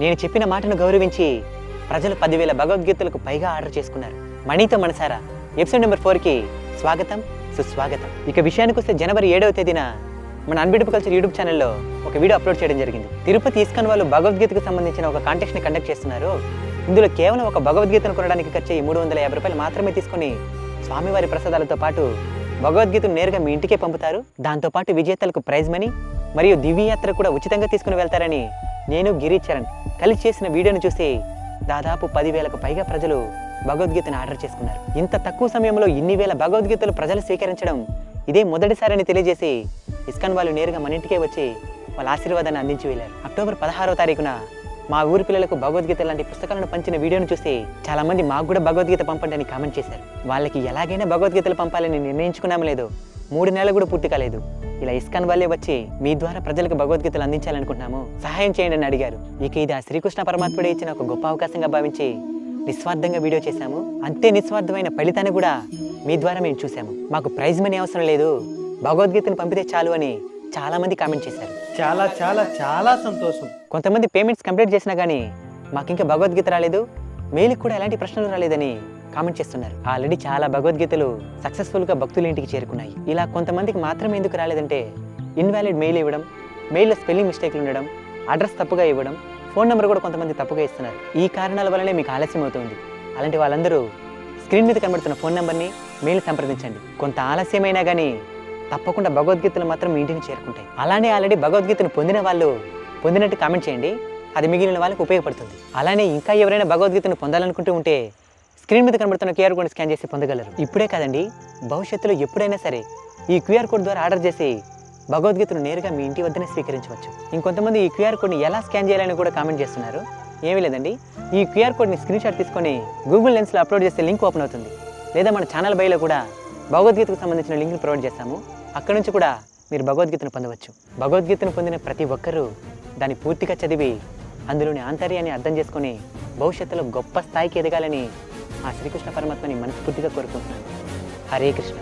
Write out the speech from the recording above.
నేను చెప్పిన మాటను గౌరవించి ప్రజలు 10,000 భగవద్గీతలకు పైగా ఆర్డర్ చేసుకున్నారు. మనీతో మనసారా ఎపిసోడ్ నెంబర్ 4కి స్వాగతం, సుస్వాగతం. ఇక విషయానికి వస్తే జనవరి 7వ తేదీన మన అన్బిటబుల్ కల్చర్ యూట్యూబ్ ఛానల్లో ఒక వీడియో అప్లోడ్ చేయడం జరిగింది. తిరుపతి ఇస్కాన్ వాళ్ళు భగవద్గీతకు సంబంధించిన ఒక కాంటెస్ట్ని కండక్ట్ చేస్తున్నారు. ఇందులో కేవలం ఒక భగవద్గీతను కొనడానికి ఖర్చు 350 రూపాయలు మాత్రమే తీసుకొని స్వామివారి ప్రసాదాలతో పాటు భగవద్గీతను నేరుగా మీ ఇంటికే పంపుతారు. దాంతోపాటు విజేతలకు ప్రైజ్ మనీ మరియు దివ్యయాత్ర కూడా ఉచితంగా తీసుకుని వెళ్తారని నేను గిరిచరణ్ కలిసి చేసిన వీడియోను చూసి దాదాపు 10,000కు పైగా ప్రజలు భగవద్గీతను ఆర్డర్ చేసుకున్నారు. ఇంత తక్కువ సమయంలో ఇన్ని వేల భగవద్గీతలు ప్రజలు స్వీకరించడం ఇదే మొదటిసారని తెలియజేసి ఇస్కాన్ వాళ్ళు నేరుగా మన ఇంటికే వచ్చి వాళ్ళ ఆశీర్వాదాన్ని అందించి వెళ్ళారు. అక్టోబర్ 16వ తారీఖున మా ఊరి పిల్లలకు భగవద్గీత లాంటి పుస్తకాలను పంచిన వీడియోను చూసి చాలా మంది మాకు కూడా భగవద్గీత పంపండి అని కామెంట్ చేశారు. వాళ్ళకి ఎలాగైనా భగవద్గీతలు పంపాలని నిర్ణయించుకున్నాము లేదు, 3 నెలలు కూడా పూర్తి కాలేదు. ఇలా ఇస్కాన్ వాళ్ళే వచ్చి మీ ద్వారా ప్రజలకు భగవద్గీతలు అందించాలనుకుంటున్నాము, సహాయం చేయండి అని అడిగారు. ఇక ఇది ఆ శ్రీకృష్ణ పరమాత్ముడే ఇచ్చిన ఒక గొప్ప అవకాశంగా భావించి నిస్వార్థంగా వీడియో చేశాము. అంతే నిస్వార్థమైన ఫలితాన్ని కూడా మీ ద్వారా మేము చూసాము. మాకు ప్రైజ్ మనీ అవసరం లేదు, భగవద్గీతను పంపితే చాలు అని చాలా మంది కామెంట్ చేశారు. చాలా చాలా చాలా సంతోషం. కొంతమంది పేమెంట్స్ కంప్లీట్ చేసినా కానీ మాకు ఇంకా భగవద్గీత రాలేదు, మెయిల్కి కూడా ఎలాంటి ప్రశ్నలు రాలేదని కామెంట్ చేస్తున్నారు. ఆల్రెడీ చాలా భగవద్గీతలు సక్సెస్ఫుల్గా భక్తుల ఇంటికి చేరుకున్నాయి. ఇలా కొంతమందికి మాత్రమే ఎందుకు రాలేదంటే ఇన్వాలిడ్ మెయిల్ ఇవ్వడం, మెయిల్లో స్పెల్లింగ్ మిస్టేక్లు ఉండడం, అడ్రస్ తప్పుగా ఇవ్వడం, ఫోన్ నెంబర్ కూడా కొంతమంది తప్పుగా ఇస్తున్నారు. ఈ కారణాల వల్లనే మీకు ఆలస్యం అవుతుంది. అలాంటి వాళ్ళందరూ స్క్రీన్ మీద కనబడుతున్న ఫోన్ నెంబర్ని మెయిల్ సంప్రదించండి. కొంత ఆలస్యమైనా కానీ తప్పకుండా భగవద్గీతలు మాత్రం మీ ఇంటిని చేరుకుంటాయి. అలానే ఆల్రెడీ భగవద్గీతను పొందిన వాళ్ళు పొందినట్టు కామెంట్ చేయండి, అది మిగిలిన వాళ్ళకి ఉపయోగపడుతుంది. అలానే ఇంకా ఎవరైనా భగవద్గీతను పొందాలనుకుంటూ ఉంటే స్క్రీన్ మీద కనబడుతున్న క్యూఆర్ కోడ్ స్కాన్ చేసి పొందగలరు. ఇప్పుడే కాదండి, భవిష్యత్తులో ఎప్పుడైనా సరే ఈ క్యూఆర్ కోడ్ ద్వారా ఆర్డర్ చేసి భగవద్గీతను నేరుగా మీ ఇంటి వద్దనే స్వీకరించవచ్చు. ఇంకొంతమంది ఈ క్యూఆర్ కోడ్ని ఎలా స్కాన్ చేయాలని కూడా కామెంట్ చేస్తున్నారు. ఏమీ లేదండి, ఈ క్యూఆర్ కోడ్ని స్క్రీన్ షాట్ తీసుకొని గూగుల్ లెన్స్లో అప్లోడ్ చేస్తే లింక్ ఓపెన్ అవుతుంది. లేదా మన ఛానల్ బైలో కూడా భగవద్గీతకు సంబంధించిన లింక్ని ప్రొవైడ్ చేస్తాము, అక్కడ నుంచి కూడా మీరు భగవద్గీతను పొందవచ్చు. భగవద్గీతను పొందిన ప్రతి ఒక్కరూ దాన్ని పూర్తిగా చదివి అందులోని ఆంతర్యాన్ని అర్థం చేసుకొని భవిష్యత్తులో గొప్ప స్థాయికి ఎదగాలని ఆ శ్రీకృష్ణ పరమాత్మని మనస్ఫూర్తిగా కోరుకుంటున్నాను. హరే కృష్ణ.